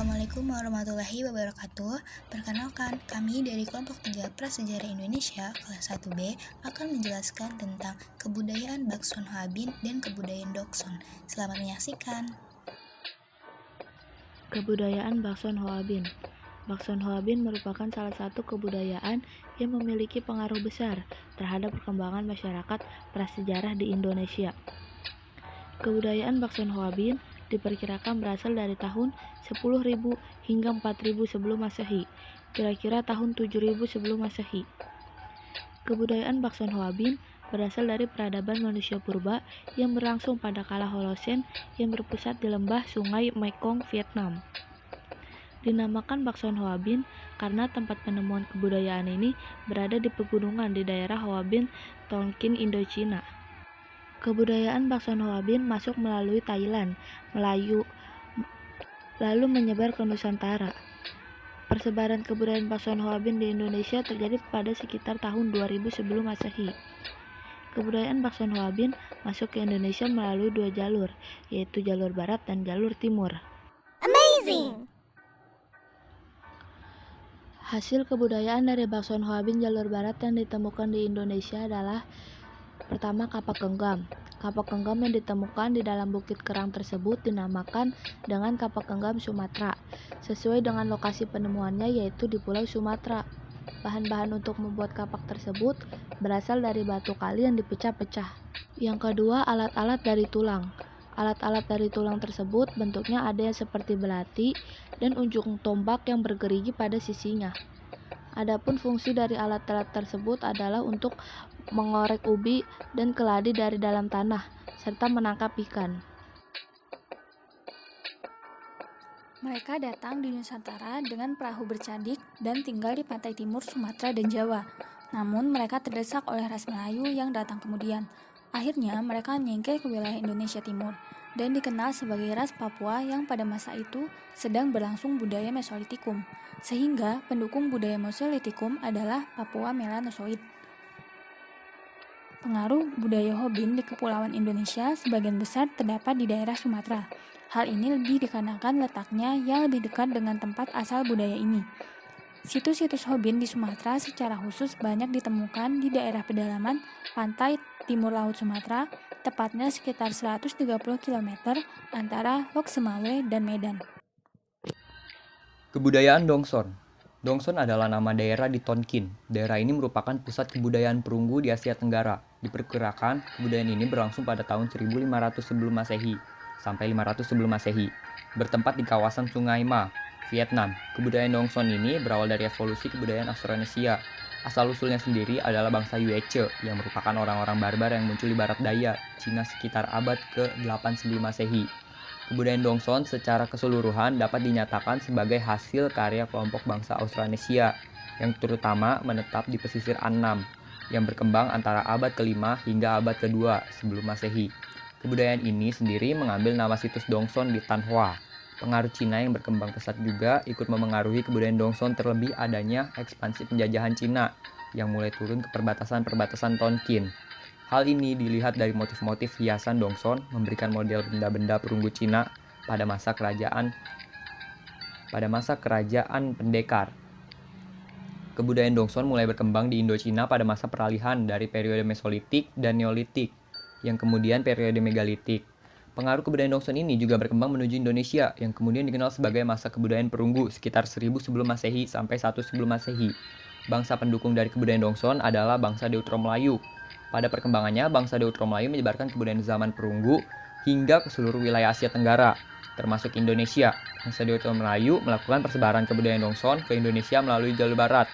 Assalamualaikum warahmatullahi wabarakatuh. Perkenalkan, kami dari kelompok 3 Prasejarah Indonesia kelas 1B akan menjelaskan tentang kebudayaan Bakson Hoabin dan kebudayaan Dokson. Selamat menyaksikan. Kebudayaan Bakson Hoabin. Bakson Hoabin merupakan salah satu kebudayaan yang memiliki pengaruh besar terhadap perkembangan masyarakat prasejarah di Indonesia. Kebudayaan Bakson Hoabin diperkirakan berasal dari tahun 10.000 hingga 4.000 sebelum Masehi, kira-kira tahun 7.000 sebelum Masehi. Kebudayaan Bakson Hoabin berasal dari peradaban manusia purba yang berlangsung pada kala Holosen yang berpusat di lembah Sungai Mekong, Vietnam. Dinamakan Bakson Hoabin karena tempat penemuan kebudayaan ini berada di pegunungan di daerah Hoabin, Tonkin, Indochina. Kebudayaan Bakson Hoabin masuk melalui Thailand, Melayu, lalu menyebar ke Nusantara. Persebaran kebudayaan Bakson Hoabin di Indonesia terjadi pada sekitar tahun 2000 sebelum Masehi. Kebudayaan Bakson Hoabin masuk ke Indonesia melalui dua jalur, yaitu jalur barat dan jalur timur. Amazing! Hasil kebudayaan dari Bakson Hoabin jalur barat yang ditemukan di Indonesia adalah pertama, kapak genggam. Kapak genggam yang ditemukan di dalam bukit kerang tersebut dinamakan dengan kapak genggam Sumatera, sesuai dengan lokasi penemuannya yaitu di Pulau Sumatera. Bahan-bahan untuk membuat kapak tersebut berasal dari batu kali yang dipecah-pecah. Yang kedua, alat-alat dari tulang. Alat-alat dari tulang tersebut bentuknya ada yang seperti belati dan ujung tombak yang bergerigi pada sisinya. Adapun fungsi dari alat-alat tersebut adalah untuk mengorek ubi dan keladi dari dalam tanah, serta menangkap ikan. Mereka datang di Nusantara dengan perahu bercadik dan tinggal di pantai timur Sumatera dan Jawa. Namun mereka terdesak oleh ras Melayu yang datang kemudian. Akhirnya mereka menyingkir ke wilayah Indonesia Timur dan dikenal sebagai ras Papua yang pada masa itu sedang berlangsung budaya Mesolitikum, sehingga pendukung budaya Mesolitikum adalah Papua Melanosoid. Pengaruh budaya Hoabin di kepulauan Indonesia sebagian besar terdapat di daerah Sumatera. Hal ini lebih dikarenakan letaknya yang lebih dekat dengan tempat asal budaya ini. Situs-situs Hoabin di Sumatera secara khusus banyak ditemukan di daerah pedalaman pantai timur laut Sumatera, tepatnya sekitar 130 km antara Loksemawe dan Medan. Kebudayaan Dokson. Dokson adalah nama daerah di Tonkin. Daerah ini merupakan pusat kebudayaan perunggu di Asia Tenggara. Diperkirakan, kebudayaan ini berlangsung pada tahun 1500 sebelum Masehi sampai 500 sebelum Masehi. Bertempat di kawasan Sungai Ma, Vietnam. Kebudayaan Dokson ini berawal dari evolusi kebudayaan Austronesia. Asal-usulnya sendiri adalah bangsa Yuezhi yang merupakan orang-orang barbar yang muncul di barat daya Cina sekitar abad ke-8 sebelum Masehi. Kebudayaan Dokson secara keseluruhan dapat dinyatakan sebagai hasil karya kelompok bangsa Austronesia yang terutama menetap di pesisir Annam yang berkembang antara abad ke-5 hingga abad ke-2 sebelum Masehi. Kebudayaan ini sendiri mengambil nama situs Dokson di Tan Hoa. Pengaruh Cina yang berkembang pesat juga ikut memengaruhi kebudayaan Dokson, terlebih adanya ekspansi penjajahan Cina yang mulai turun ke perbatasan-perbatasan Tonkin. Hal ini dilihat dari motif-motif hiasan Dokson memberikan model benda-benda perunggu Cina pada masa kerajaan pendekar. Kebudayaan Dokson mulai berkembang di Indochina pada masa peralihan dari periode Mesolitik dan Neolitik, yang kemudian periode Megalitik. Pengaruh kebudayaan Dokson ini juga berkembang menuju Indonesia, yang kemudian dikenal sebagai masa kebudayaan perunggu sekitar 1000 sebelum Masehi sampai 1 sebelum Masehi. Bangsa pendukung dari kebudayaan Dokson adalah bangsa Deutero Melayu. Pada perkembangannya, bangsa Deutero Melayu menyebarkan kebudayaan zaman perunggu hingga ke seluruh wilayah Asia Tenggara, termasuk Indonesia. Bangsa Deutero Melayu melakukan persebaran kebudayaan Dokson ke Indonesia melalui jalur barat,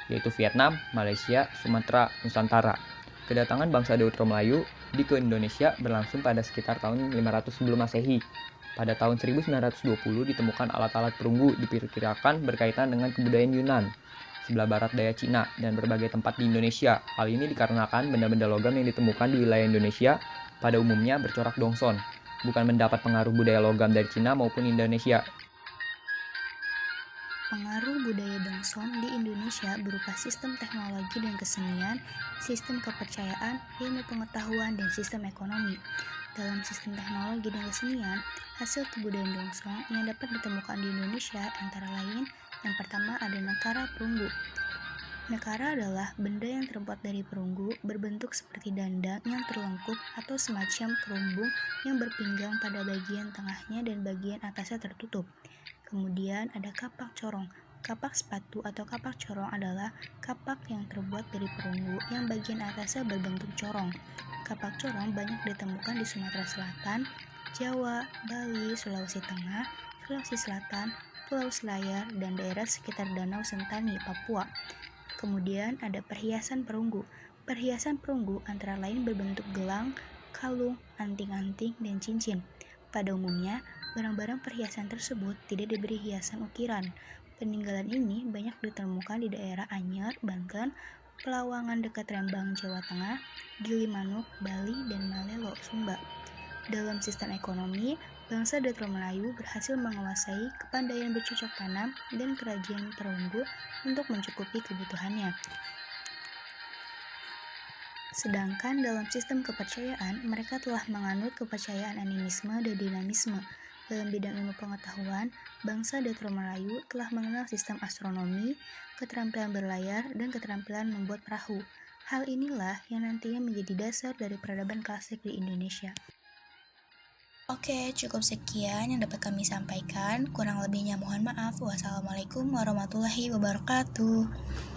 yaitu Vietnam, Malaysia, Sumatera, Nusantara. Kedatangan bangsa Deutero Melayu ke Indonesia berlangsung pada sekitar tahun 500 sebelum Masehi. Pada tahun 1920 ditemukan alat-alat perunggu diperkirakan berkaitan dengan kebudayaan Yunan, sebelah barat daya Cina, dan berbagai tempat di Indonesia. Hal ini dikarenakan benda-benda logam yang ditemukan di wilayah Indonesia pada umumnya bercorak Dokson, bukan mendapat pengaruh budaya logam dari Cina maupun Indonesia. Pengaruh budaya Dongson di Indonesia berupa sistem teknologi dan kesenian, sistem kepercayaan, ilmu pengetahuan, dan sistem ekonomi. Dalam sistem teknologi dan kesenian, hasil kebudayaan Dongson yang dapat ditemukan di Indonesia antara lain, yang pertama ada nekara perunggu. Nekara adalah benda yang terbuat dari perunggu, berbentuk seperti dandang yang terlengkung atau semacam kerumbung yang berpinggang pada bagian tengahnya dan bagian atasnya tertutup. Kemudian ada kapak corong. Kapak sepatu atau kapak corong adalah kapak yang terbuat dari perunggu yang bagian atasnya berbentuk corong. Kapak corong banyak ditemukan di Sumatera Selatan, Jawa, Bali, Sulawesi Tengah, Sulawesi Selatan, Pulau Selayar, dan daerah sekitar Danau Sentani, Papua. Kemudian ada perhiasan perunggu. Perhiasan perunggu antara lain berbentuk gelang, kalung, anting-anting, dan cincin. Pada umumnya, barang-barang perhiasan tersebut tidak diberi hiasan ukiran. Peninggalan ini banyak ditemukan di daerah Anyer, Banten, Pelawangan dekat Rembang, Jawa Tengah, Gilimanuk, Bali, dan Malelo, Sumba. Dalam sistem ekonomi, bangsa Datro Melayu berhasil menguasai kepandaian bercocok tanam dan kerajinan perunggu untuk mencukupi kebutuhannya. Sedangkan dalam sistem kepercayaan, mereka telah menganut kepercayaan animisme dan dinamisme. Dalam bidang ilmu pengetahuan, bangsa Datro Melayu telah mengenal sistem astronomi, keterampilan berlayar, dan keterampilan membuat perahu. Hal inilah yang nantinya menjadi dasar dari peradaban klasik di Indonesia. Oke, cukup sekian yang dapat kami sampaikan. Kurang lebihnya mohon maaf. Wassalamualaikum warahmatullahi wabarakatuh.